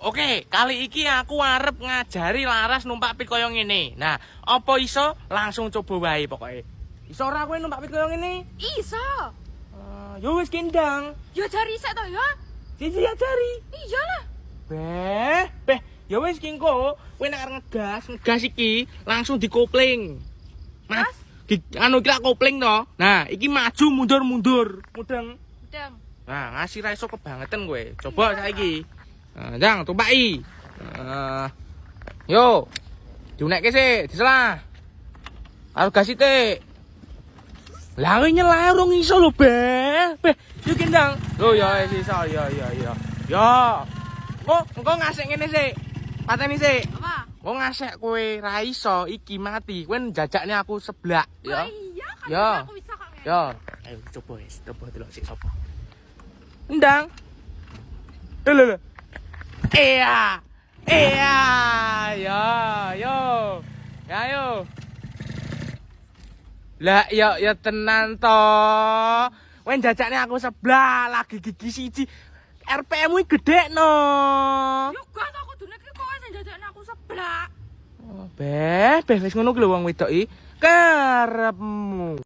Oke, kali iki aku arep ngajari Laras numpak pit koyo ngene. Nah, apa iso langsung coba wae pokoke. Iso ora kowe numpak pit koyo ngene? Iso. Yo wis kendang. Ya jari sik to ya. Siji ajari. Iyalah. Beh, ya wis ki engko kowe nek arep ngegas iki langsung dikopling. Mas, anu iki lak kopling to. Nah, iki maju mundur. Mudeng. Deng. Nah, ngasih ra iso kebangetan kowe. Coba saiki. Jang, tumpaki. Yo. Diunekke sik, diselah. Karo gas sithik. Lah kowe nyeleh urung iso lho, Beh. Beh, yo kendang. Lho ya iso, ya. Yo. Engko ngasek ngene sik. Pateni sik. Apa? Engko ngasek kowe ra iso iki mati. Kowe jajakne aku seblak, ya. Iya, kan Ya. aku bisa kok. Yo. Ayo coba wis, coba delok sik sapa. Ndang. Lho. Iya. Yo. Ya yo. Lah ya tenan to. Kowe jajakne aku seblak lagi gigi siji. RPM-mu gedhekno. Yo gak aku dune ki kowe sing jajakne aku seblak. Beh, wis ngono ki lho wong wedok iki. Karepmu.